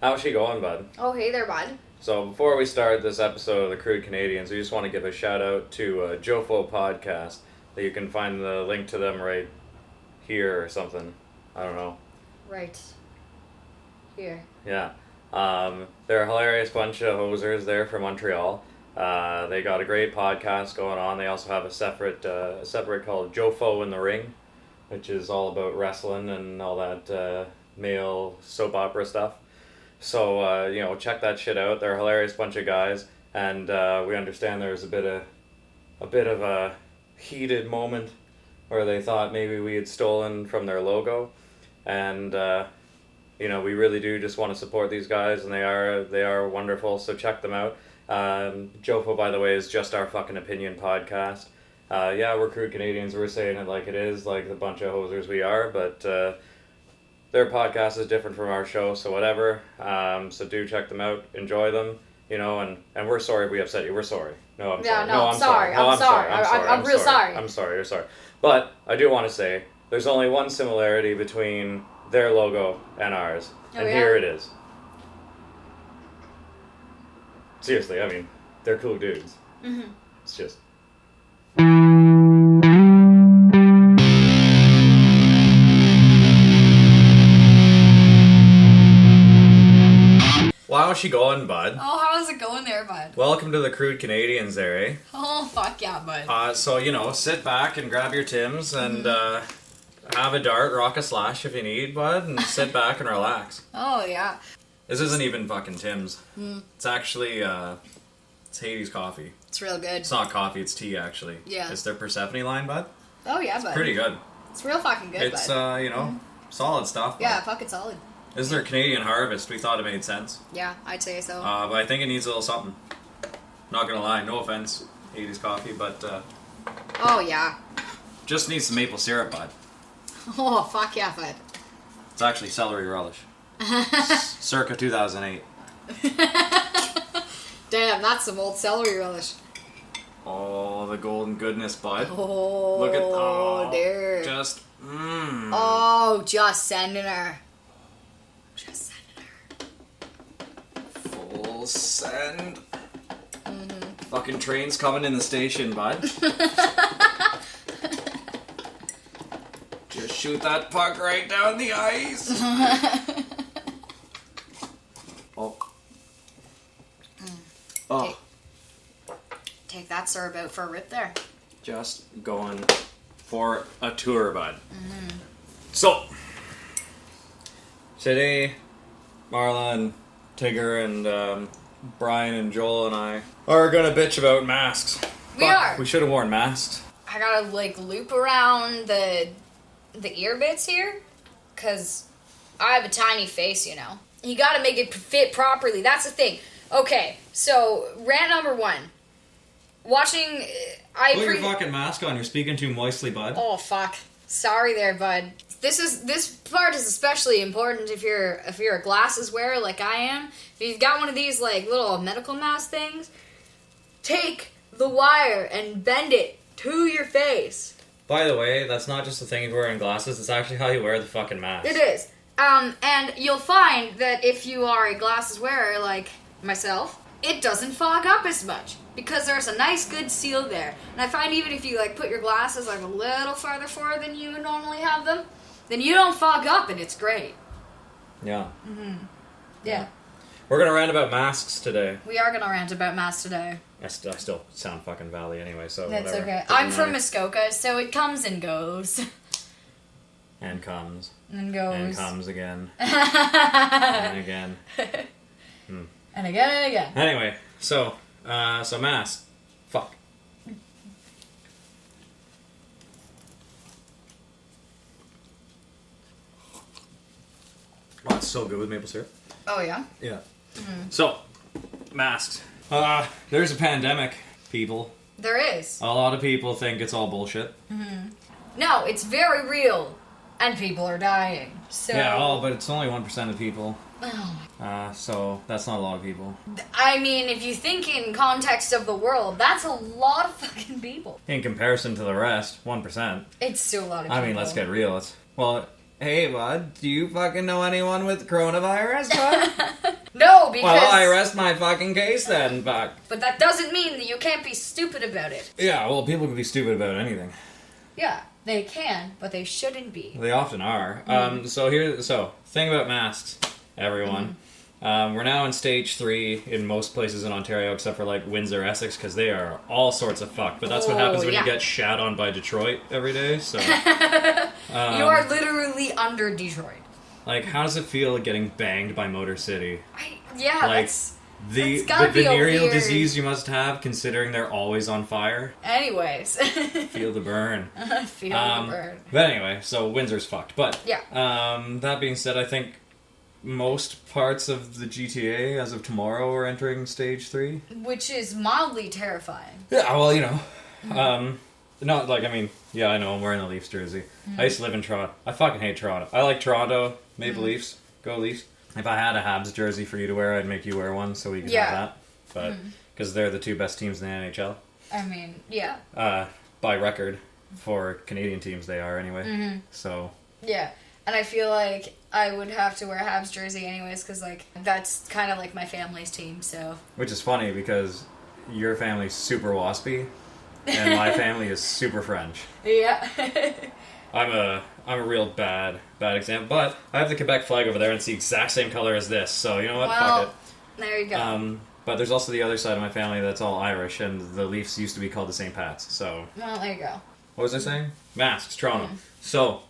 How's she going, bud? Oh, hey there, bud. So before we start this episode of the Crude Canadians, we just want to give a shout out to Jofo Podcast. That you can find the link to them right here or something. I don't know. Right. Here. Yeah. They're a hilarious bunch of hosers there from Montreal. They got a great podcast going on. They also have a separate called Jofo in the Ring, which is all about wrestling and all that male soap opera stuff. So, check that shit out. They're a hilarious bunch of guys, and we understand there was a bit of a heated moment where they thought maybe we had stolen from their logo, and we really do just want to support these guys, and they are wonderful. So check them out. Jofo, by the way, is just our fucking opinion podcast. We're Crude Canadians. We're saying it like it is, like the bunch of hosers we are, but their podcast is different from our show, so whatever. So do check them out. Enjoy them, and we're sorry if we upset you. We're sorry. No, I'm sorry. No, I'm sorry. I'm sorry. I'm real sorry. I'm sorry. You're sorry. But I do want to say there's only one similarity between their logo and ours, and here it is. Seriously, I mean, they're cool dudes. Mm-hmm. It's just... Well, how's she going, bud? Oh, how's it going there, bud? Welcome to the Crude Canadians there, eh? Oh, fuck yeah, bud. So, sit back and grab your Tims and have a dart, rock a slash if you need, bud, and sit back and relax. Oh, yeah. This isn't even fucking Tim's. It's actually, it's Hades coffee. It's real good. It's not coffee, it's tea, actually. Yeah. It's their Persephone line, bud. Oh, yeah, bud. Pretty good. It's real fucking good, it's, bud. solid stuff. Bud. Yeah, fucking solid. This is their Canadian harvest. We thought it made sense. Yeah, I'd say so. But I think it needs a little something. Not gonna lie, no offense, Hades coffee, but, oh, yeah. just needs some maple syrup, bud. Oh, fuck yeah, bud. It's actually celery relish. Circa 2008. Damn, that's some old celery relish. Oh, the golden goodness, bud. Oh, look at dear. Just, Oh, just sending her. Just sending her. Full send. Fucking train's coming in the station, bud. Just shoot that puck right down the ice. Oh. Take that syrup out for a rip there. Just going for a tour, bud. So, today, Marla and Tigger and Brian and Joel and I are gonna bitch about masks. We are. We should have worn masks. I gotta, loop around the ear bits here, because I have a tiny face, You gotta make it fit properly. That's the thing. Okay, so, rant number one. Put your fucking mask on. You're speaking too moistly, bud. Oh, fuck. Sorry there, bud. This part is especially important if you're a glasses wearer like I am. If you've got one of these, little medical mask things, take the wire and bend it to your face. By the way, that's not just the thing of wearing glasses. It's actually how you wear the fucking mask. It is. And you'll find that if you are a glasses wearer like myself, it doesn't fog up as much because there's a nice good seal there. And I find even if you put your glasses a little farther forward than you would normally have them, then you don't fog up and it's great. Yeah. Yeah. We're gonna rant about masks today. We are gonna rant about masks today. I still sound fucking valley anyway, so that's whatever. Okay. I'm from Muskoka, so it comes and goes. And comes. And goes. And comes again. And again. And again and again. Anyway, so masks. Fuck. Oh, it's so good with maple syrup. Oh, yeah? Yeah. So, masks. There's a pandemic, people. There is. A lot of people think it's all bullshit. No, it's very real. And people are dying. So yeah, but it's only 1% of people. Oh. So that's not a lot of people. I mean, if you think in context of the world, that's a lot of fucking people. In comparison to the rest, 1%. It's still a lot of people. I mean, let's get real. Hey, bud, do you fucking know anyone with coronavirus, bud? No, because... Well, I rest my fucking case then, fuck. But that doesn't mean that you can't be stupid about it. Yeah, well, people can be stupid about anything. Yeah, they can, but they shouldn't be. They often are. So thing about masks, everyone. We're now in stage 3 in most places in Ontario, except for like Windsor, Essex, because they are all sorts of fucked. But that's what happens when you get shat on by Detroit every day. So you are literally under Detroit. Like, how does it feel getting banged by Motor City? That's the gotta be venereal weird disease you must have, considering they're always on fire. Anyways. Feel the burn. Feel the burn. But anyway, so Windsor's fucked. But that being said, I think most parts of the GTA as of tomorrow are entering stage 3. Which is mildly terrifying. Yeah, well, you know. Not like, I mean, yeah, I know, I'm wearing a Leafs jersey. I used to live in Toronto. I fucking hate Toronto. I like Toronto, Maple Leafs, go Leafs. If I had a Habs jersey for you to wear, I'd make you wear one so we could have that. But, because they're the 2 best teams in the NHL. I mean, yeah. By record, for Canadian teams they are anyway. So. Yeah, and I feel like I would have to wear a Habs jersey anyways, because, like, that's kind of like my family's team, so. Which is funny, because your family's super waspy. And my family is super French. Yeah. I'm a real bad example, but I have the Quebec flag over there, and it's the exact same color as this. So you know what? Well, fuck it. There you go. But there's also the other side of my family that's all Irish, and the Leafs used to be called the St. Pats. So. Well, there you go. What was I saying? Masks, Toronto. So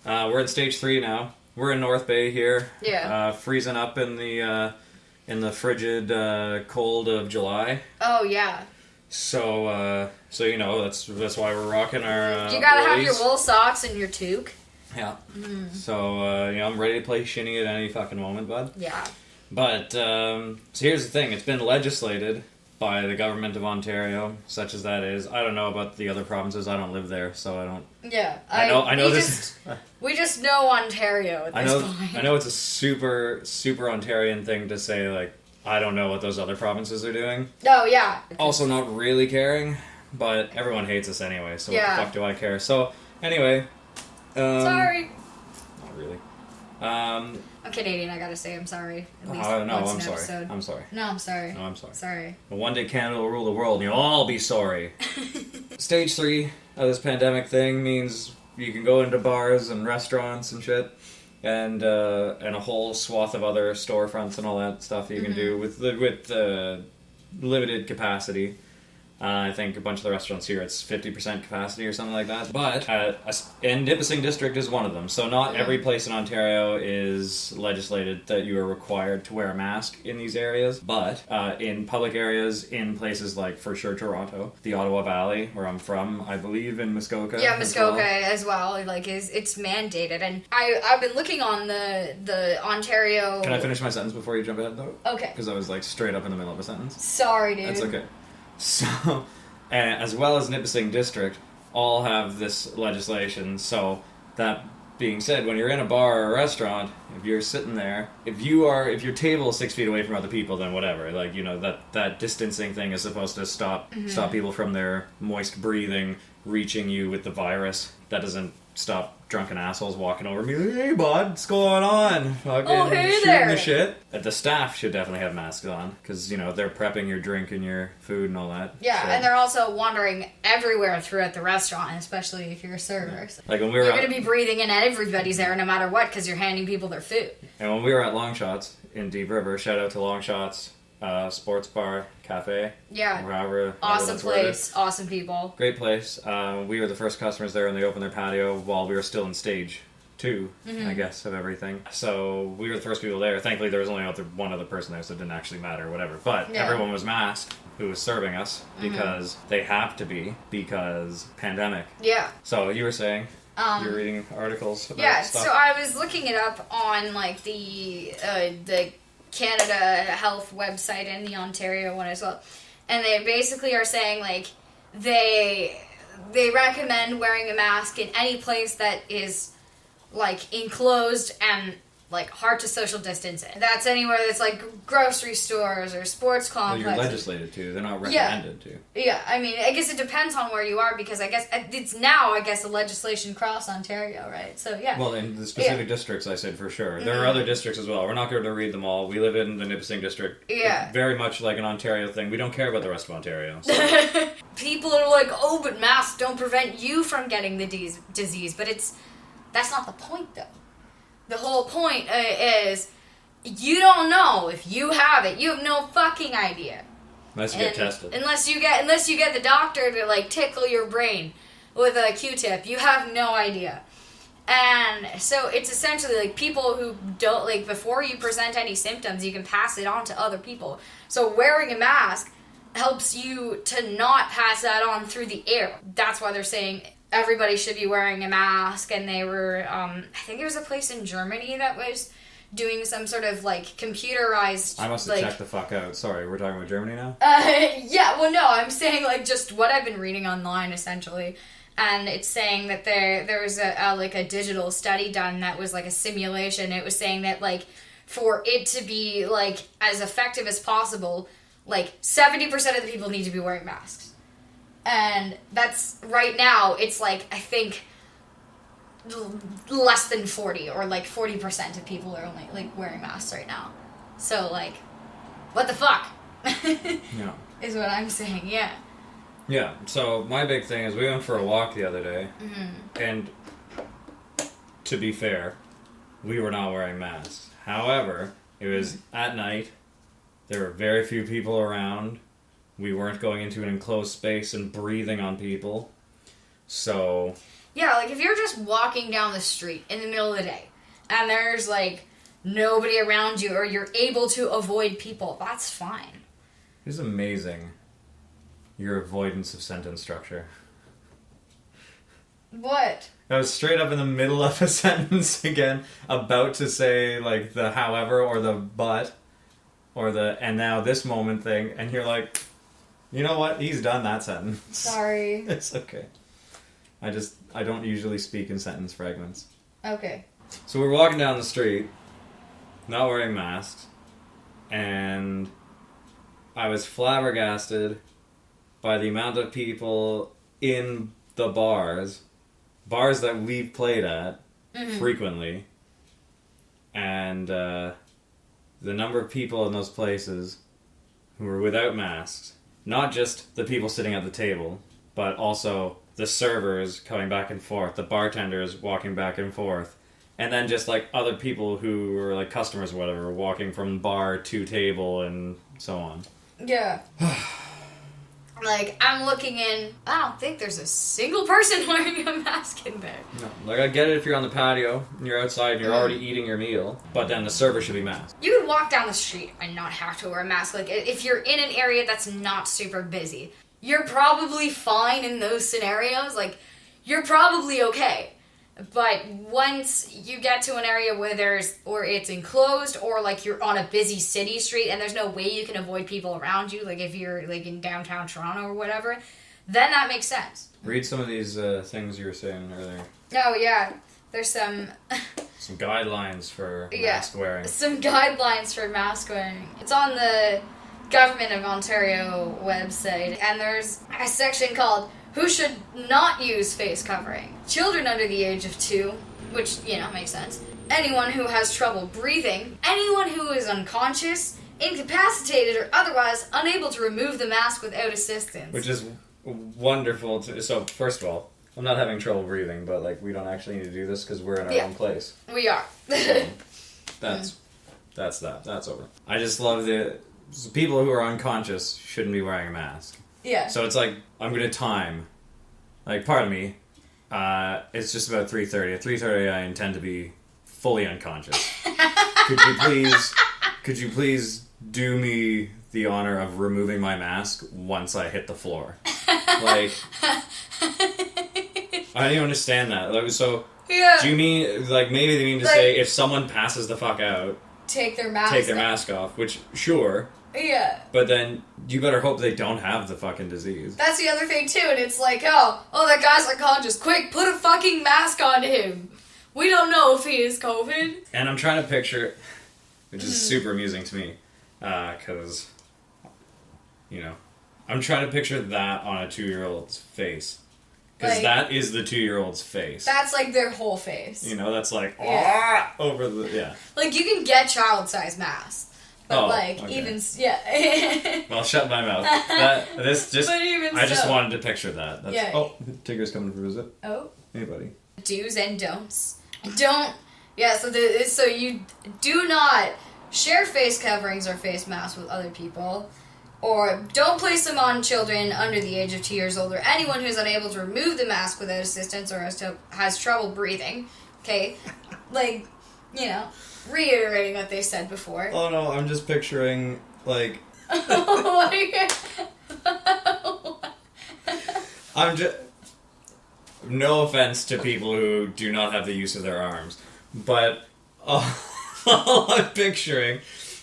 we're in stage 3 now. We're in North Bay here. Yeah. Freezing up in the frigid cold of July. Oh yeah. So you know that's why we're rocking our. You gotta have woolies. your wool socks and your toque. Yeah. So you know I'm ready to play shinny at any fucking moment, bud. Yeah. But so here's the thing: it's been legislated by the government of Ontario, such as that is. I don't know about the other provinces. I don't live there, so I don't. Yeah. I know this. We just know Ontario at this point. I know it's a super Ontarian thing to say, like. I don't know what those other provinces are doing. Oh, yeah. Also not really caring, but everyone hates us anyway, so what the fuck do I care? So, anyway. Sorry. Not really. I'm Canadian, I gotta say I'm sorry. At least no, once I'm an sorry. episode. I'm sorry. No, I'm sorry. No, I'm sorry. Sorry. But one day Canada will rule the world and you'll all be sorry. Stage 3 of this pandemic thing means you can go into bars and restaurants and shit. And a whole swath of other storefronts and all that stuff you can do with limited capacity. I think a bunch of the restaurants here it's 50% capacity or something like that. But in Nipissing District is one of them. So not every place in Ontario is legislated that you are required to wear a mask in these areas. But in public areas, in places like for sure Toronto, the Ottawa Valley, where I'm from, I believe in Muskoka. Yeah, Muskoka as well. Like it's mandated, and I've been looking on the Ontario. Can I finish my sentence before you jump ahead though? Okay. Because I was like straight up in the middle of a sentence. Sorry, dude. That's okay. So, as well as Nipissing District, all have this legislation. So, that being said, when you're in a bar or a restaurant, if you're sitting there, if your table is 6 feet away from other people, then whatever. Like, you know, that distancing thing is supposed to stop people from their moist breathing reaching you with the virus. That doesn't stop drunken assholes walking over me like, hey bud, what's going on? Fucking hey shooting there. the shit. The staff should definitely have masks on, because, you know, they're prepping your drink and your food and all that. Yeah, so. and they're also wandering everywhere throughout the restaurant, especially if you're a server. Yeah. So Like when we were you're going to be breathing in at everybody's there no matter what, because you're handing people their food. And when we were at Long Shots in Deep River, shout out to Long Shots, sports bar, cafe. Yeah. Wherever Awesome that's place, awesome people. Great place. We were the first customers there, and they opened their patio while we were still in stage 2, I guess, of everything. So we were the first people there. Thankfully, there was only one other person there, so it didn't actually matter or whatever. But everyone was masked who was serving us because they have to be, because pandemic. Yeah. So you were saying? You're reading articles about stuff? So I was looking it up on like the Canada Health website and the Ontario one as well, and they basically are saying like they recommend wearing a mask in any place that is like enclosed and like hard to social distance in. That's anywhere that's like grocery stores or sports complexes. Well, you're legislated to. They're not recommended to. Yeah, I mean, I guess it depends on where you are because I guess it's now, a legislation across Ontario, right? So, yeah. Well, in the specific districts, I said for sure. There are other districts as well. We're not going to read them all. We live in the Nipissing district. Yeah. It's very much like an Ontario thing. We don't care about the rest of Ontario. So. People are like, oh, but masks don't prevent you from getting the disease. But that's not the point, though. The whole point is you don't know if you have it. You have no fucking idea. Unless you get tested. Unless you get the doctor to like tickle your brain with a Q-tip, you have no idea. And so it's essentially like people who don't like before you present any symptoms, you can pass it on to other people. So wearing a mask helps you to not pass that on through the air. That's why they're saying everybody should be wearing a mask, and they were, I think there was a place in Germany that was doing some sort of, like, computerized... I must have checked the fuck out. Sorry, we're talking about Germany now? Yeah, well, no, I'm saying, like, just what I've been reading online, essentially, and it's saying that there was a digital study done that was, like, a simulation. It was saying that, like, for it to be, like, as effective as possible, like, 70% of the people need to be wearing masks. And that's, right now, it's like, I think, less than 40, or like 40% of people are only, like, wearing masks right now. So, like, what the fuck? Yeah. Is what I'm saying, yeah. Yeah, so my big thing is we went for a walk the other day, and to be fair, we were not wearing masks. However, it was at night, there were very few people around. We weren't going into an enclosed space and breathing on people. So... Yeah, like, if you're just walking down the street in the middle of the day, and there's, like, nobody around you, or you're able to avoid people, that's fine. It's amazing, your avoidance of sentence structure. What? I was straight up in the middle of a sentence again, about to say, like, the however, or the but, or the and now this moment thing, and you're like... You know what? He's done that sentence. Sorry. It's okay. I don't usually speak in sentence fragments. Okay. So we're walking down the street, not wearing masks, and I was flabbergasted by the amount of people in the bars that we've played at frequently, and the number of people in those places who were without masks. Not just the people sitting at the table, but also the servers coming back and forth, the bartenders walking back and forth, and then just like other people who were like customers or whatever, walking from bar to table and so on. Yeah. Like, I'm looking in, I don't think there's a single person wearing a mask in there. No, like I get it if you're on the patio, and you're outside and you're already eating your meal, but then the server should be masked. You could walk down the street and not have to wear a mask. Like, if you're in an area that's not super busy, you're probably fine in those scenarios. Like, you're probably okay. But once you get to an area where it's enclosed, or like you're on a busy city street and there's no way you can avoid people around you, like if you're like in downtown Toronto or whatever, then that makes sense. Read some of these things you were saying earlier. Oh yeah, there's some guidelines for mask wearing. Some guidelines for mask wearing. It's on the Government of Ontario website, and there's a section called who should not use face covering. Children under the age of 2, which, makes sense. Anyone who has trouble breathing. Anyone who is unconscious, incapacitated, or otherwise unable to remove the mask without assistance. Which is wonderful. So, first of all, I'm not having trouble breathing, but, like, we don't actually need to do this because we're in our own place. We are. So, that's that. That's over. I just love so people who are unconscious shouldn't be wearing a mask. Yeah. So it's like, I'm going to time, like, pardon me, it's just about 3:30. At 3:30 I intend to be fully unconscious. Could you please do me the honor of removing my mask once I hit the floor? Like, I don't even understand that. Like, so, do you mean, like, maybe they mean to say if someone passes the fuck out, take their mask off, which, sure. Yeah. But then, you better hope they don't have the fucking disease. That's the other thing, too, and it's like, oh, that guy's unconscious. Quick, put a fucking mask on him. We don't know if he is COVID. And I'm trying to picture, which is super amusing to me, because, you know, I'm trying to picture that on a 2-year-old's face. Because that is the 2-year-old's face. That's like their whole face. You know, that's like, over the, Like, you can get child-sized masks. But, even, Well, shut my mouth. But even I just wanted to picture that. That's, Yeah. Tigger's coming for a visit. Oh. Hey, buddy. Do's and don'ts. So you do not share face coverings or face masks with other people. Or don't place them on children under the age of 2 years old or anyone who's unable to remove the mask without assistance or has trouble breathing. Okay? Like, you know, reiterating what they said before. Oh no, I'm just picturing, like... I'm just... No offense to people who do not have the use of their arms, but all I'm picturing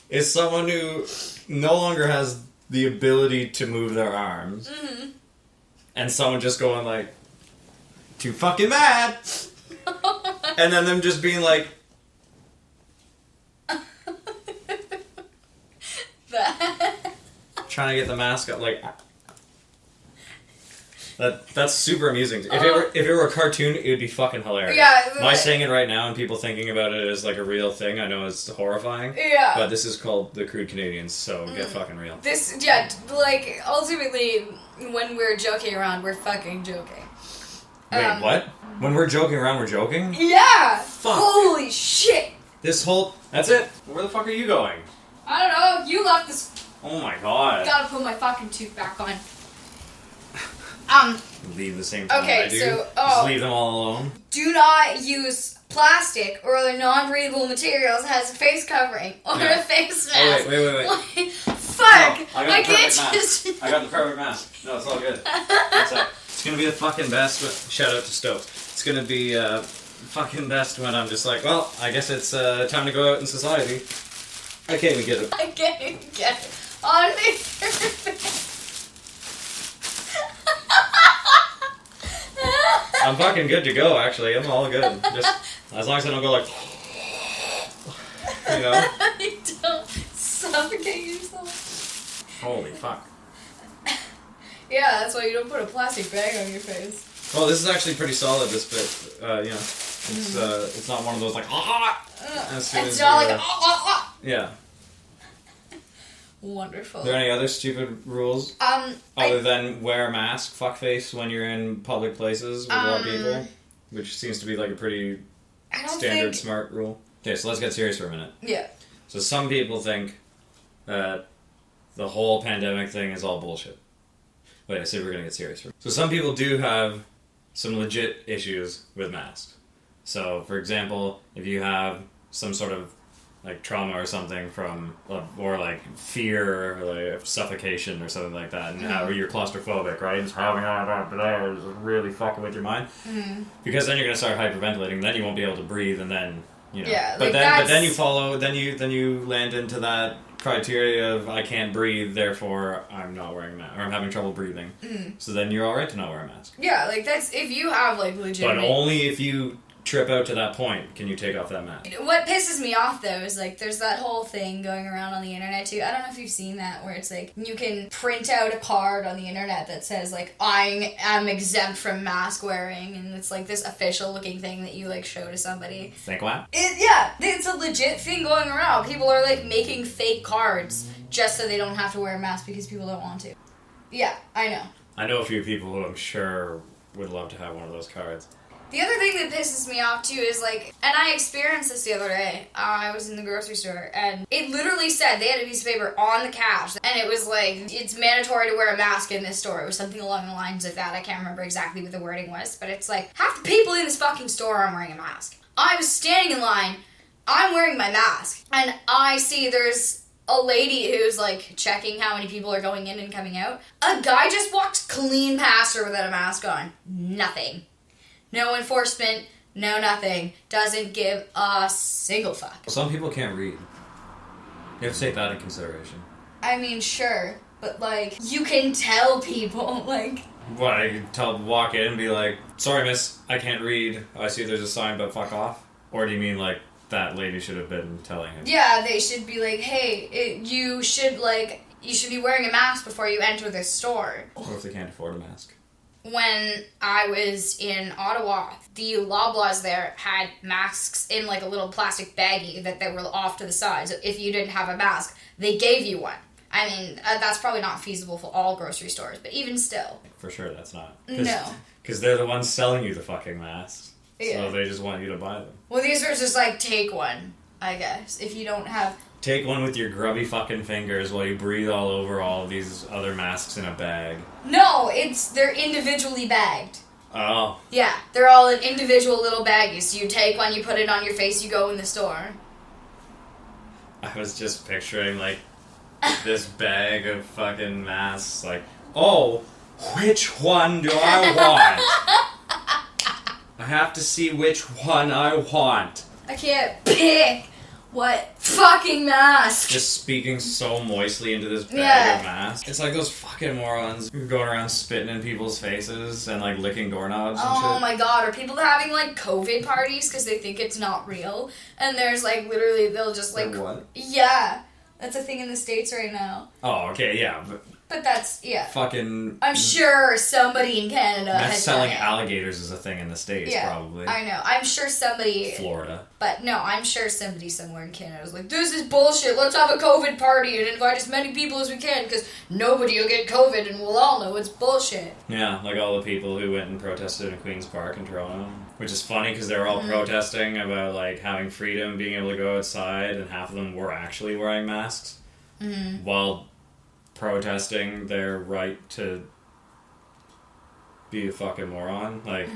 is someone who no longer has the ability to move their arms, and someone just going like, too fucking mad, and then them just being like, trying to get the mask up, like... That's super amusing. If it were a cartoon, it would be fucking hilarious. Yeah. My saying it right now and people thinking about it as like a real thing, I know it's horrifying. Yeah. But this is called the Crude Canadians, so get fucking real. Like, ultimately, when we're joking around, we're fucking joking. Wait, what? When we're joking around, we're joking? Yeah! Fuck. Holy shit! That's it? Where the fuck are you going? I don't know, you left this... Oh my god. Gotta put my fucking tooth back on. Leave the same time okay, I do. so, Just leave them all alone. Do not use plastic or other non-breathable materials as a face covering or a face mask. Oh, wait. Fuck! No, I can't just... I got the perfect mask. No, it's all good. It's gonna be the fucking best. Shout out to Stokes. It's gonna be fucking best when I'm just like, well, I guess it's time to go out in society. I can't even get it. I can't even get it. Honestly, I'm fucking good to go, actually. I'm all good. Just as long as I don't go like, you know. You don't suffocate yourself. Holy fuck. Yeah, that's why you don't put a plastic bag on your face. Well, this is actually pretty solid. This bit, you know, it's not one of those like It's not like yeah. Wonderful. Are there any other stupid rules? Other than wear a mask, fuckface when you're in public places with a lot of people? Which seems to be like a pretty standard smart rule. Okay, so let's get serious for a minute. Yeah. So some people think that the whole pandemic thing is all bullshit. Wait, I said we're gonna get serious for a minute. So some people do have some legit issues with masks. So, for example, if you have some sort of like trauma or something from, or like fear, or like suffocation or something like that, and how you're claustrophobic, right? It's having that is really fucking with your mind, because then you're gonna start hyperventilating. Then you won't be able to breathe, and then you know. Yeah, but then you follow. Then you land into that criteria of I can't breathe, therefore I'm not wearing a mask, or I'm having trouble breathing. So then you're all right to not wear a mask. Yeah, like that's if you have like legitimate. But only if you trip out to that point can you take off that mask. What pisses me off though is like there's that whole thing going around on the internet too. I don't know if you've seen that where it's like you can print out a card on the internet that says like I am exempt from mask wearing, and it's like this official looking thing that you like show to somebody. Think what? It's a legit thing going around. People are like making fake cards just so they don't have to wear a mask because people don't want to. Yeah, I know. I know a few people who I'm sure would love to have one of those cards. The other thing that pisses me off too is like, and I experienced this the other day. I was in the grocery store and it literally said they had a piece of paper on the cash and it was like, it's mandatory to wear a mask in this store. It was something along the lines of that. I can't remember exactly what the wording was, but it's like, half the people in this fucking store are wearing a mask. I was standing in line, I'm wearing my mask, and I see there's a lady who's like checking how many people are going in and coming out. A guy just walked clean past her without a mask on. Nothing. No enforcement, no nothing. Doesn't give a single fuck. Some people can't read. You have to take that in consideration. I mean, sure, but like, you can tell people, like... What, I can walk in and be like, sorry miss, I can't read. I see there's a sign, but fuck off. Or do you mean like that lady should have been telling him? Yeah, they should be like, hey, you should be wearing a mask before you enter this store. What if they can't afford a mask? When I was in Ottawa, the Loblaws there had masks in like a little plastic baggie that they were off to the side. So if you didn't have a mask, they gave you one. I mean, that's probably not feasible for all grocery stores, but even still. For sure, that's not. No. Because they're the ones selling you the fucking masks. Yeah. So they just want you to buy them. Well, these are just like, take one, I guess, if you don't have... Take one with your grubby fucking fingers while you breathe all over all of these other masks in a bag. No, they're individually bagged. Oh. Yeah, they're all in individual little baggies. So you take one, you put it on your face, you go in the store. I was just picturing, like, this bag of fucking masks, like, oh, which one do I want? I have to see which one I want. I can't pick what fucking mask. Just speaking so moistly into this bag of masks. It's like those fucking morons who are going around spitting in people's faces and like licking doorknobs and shit. Oh my god, are people having like COVID parties because they think it's not real? And there's like literally, they'll just like... What? Yeah, that's a thing in the States right now. Oh, okay, yeah, But that's, yeah. fucking... I'm sure somebody in Canada has selling done it. alligators is a thing in the States, probably. I know. I'm sure somebody... Florida. But no, I'm sure somebody somewhere in Canada is like, this is bullshit, let's have a COVID party and invite as many people as we can because nobody will get COVID and we'll all know it's bullshit. Yeah, like all the people who went and protested in Queen's Park in Toronto. Which is funny because they were all protesting about like having freedom, being able to go outside, and half of them were actually wearing masks. While protesting their right to be a fucking moron. Like,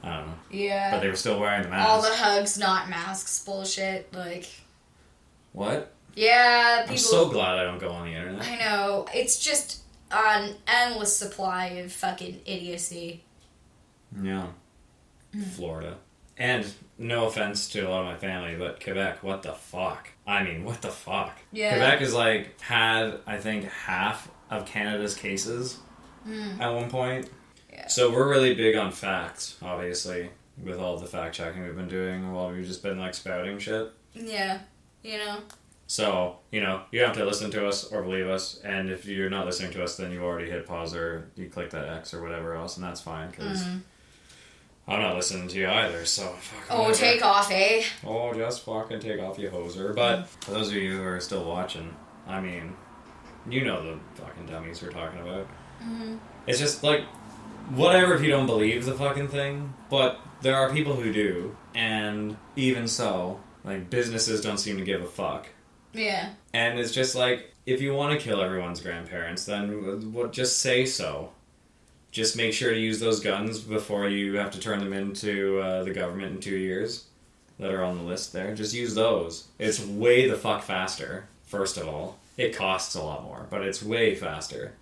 I don't know. Yeah. But they were still wearing the mask. All the hugs, not masks bullshit, like... What? Yeah, people... I'm so glad I don't go on the internet. I know. It's just an endless supply of fucking idiocy. Yeah. Florida. And no offense to a lot of my family, but Quebec, what the fuck? I mean, what the fuck? Yeah. Quebec has like had, I think, half of Canada's cases at one point. Yeah. So we're really big on facts, obviously, with all the fact checking we've been doing while we've just been like spouting shit. Yeah, you know. So, you know, you have to listen to us or believe us, and if you're not listening to us, then you've already hit pause or you click that X or whatever else, and that's fine, because I'm not listening to you either, so fuck. Oh, whatever. take off, eh? Oh, just fucking take off, you hoser. But for those of you who are still watching, I mean, you know the fucking dummies we're talking about. It's just like, whatever if you don't believe the fucking thing, but there are people who do, and even so, like, businesses don't seem to give a fuck. Yeah. And it's just like, if you want to kill everyone's grandparents, then just say so. Just make sure to use those guns before you have to turn them into the government in 2 years that are on the list there. Just use those. It's way the fuck faster, first of all. It costs a lot more, but it's way faster.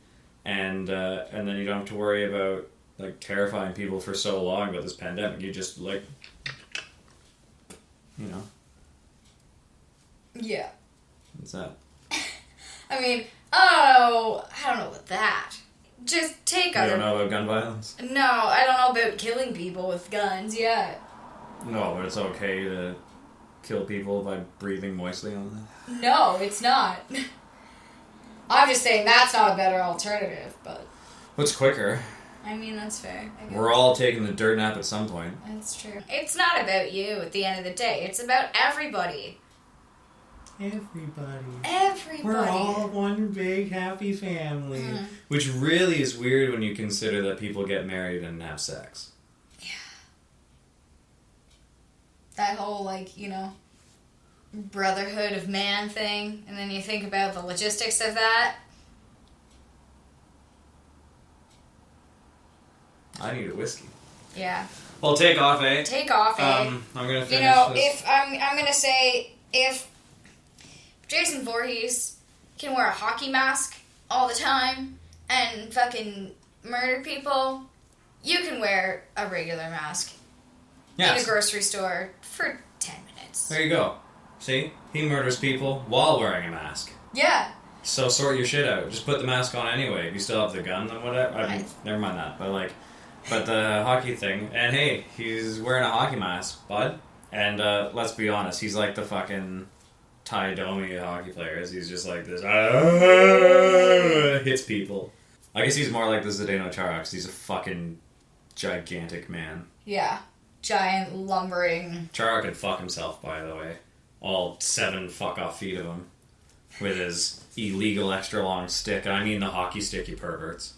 And then you don't have to worry about like terrifying people for so long about this pandemic. You just like, you know. Yeah. What's that? I mean, I don't know about that. Just take You other... don't know about gun violence? No, I don't know about killing people with guns yet. No, but it's okay to kill people by breathing moistly on them. No, it's not. I'm just saying that's not a better alternative, but... What's quicker? I mean, that's fair. We're all taking the dirt nap at some point. That's true. It's not about you at the end of the day. It's about everybody. Everybody. We're all one big happy family. Which really is weird when you consider that people get married and have sex. Yeah. That whole, like, you know, brotherhood of man thing. And then you think about the logistics of that. I need a whiskey. Yeah. Well, take off, eh? Take off, eh? I'm gonna finish you know, this. if I'm gonna say if Jason Voorhees can wear a hockey mask all the time and fucking murder people, you can wear a regular mask in a grocery store for 10 minutes. There you go. See? He murders people while wearing a mask. Yeah. So sort your shit out. Just put the mask on anyway. If you still have the gun, then whatever. I mean, never mind that. But the hockey thing. And hey, he's wearing a hockey mask, bud. And let's be honest, he's like the fucking Ty Domi hockey players. He's just like this, hits people. I guess he's more like the Zdeno Chara, 'cause he's a fucking gigantic man. Yeah. Giant, lumbering. Chara could fuck himself, by the way. All 7 fuck-off feet of him. With his illegal extra long stick. And I mean the hockey stick, you perverts.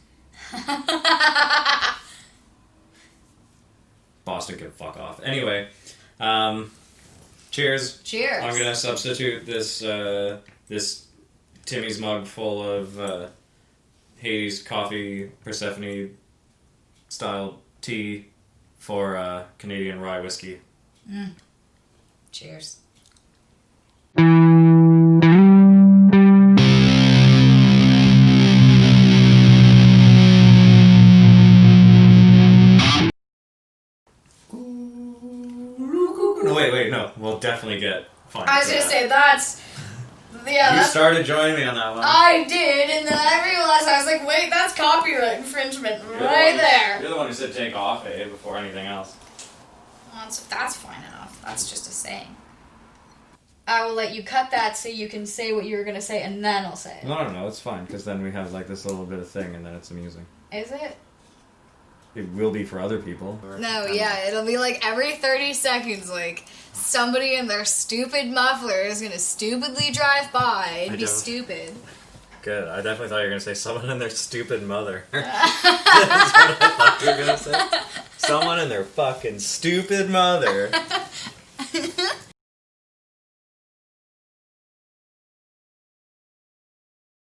Boston can fuck off. Anyway, cheers. Cheers. I'm gonna substitute this this Timmy's mug full of Hades coffee Persephone style tea for Canadian rye whiskey. Cheers. No, wait, no. We'll definitely get fine. I was gonna say, that's... Yeah, you started joining me on that one. I did, and then I realized, I was like, wait, that's copyright infringement right there. You're the one who said take off, before anything else. That's fine enough. That's just a saying. I will let you cut that so you can say what you were gonna say, and then I'll say it. No, it's fine, because then we have like this little bit of thing, and then it's amusing. Is it? It will be for other people. No, yeah, it'll be like every 30 seconds, like, somebody in their stupid muffler is gonna stupidly drive by and be stupid. Good. I definitely thought you were going to say someone and their stupid mother. That's what I thought you were going to say. Someone and their fucking stupid mother.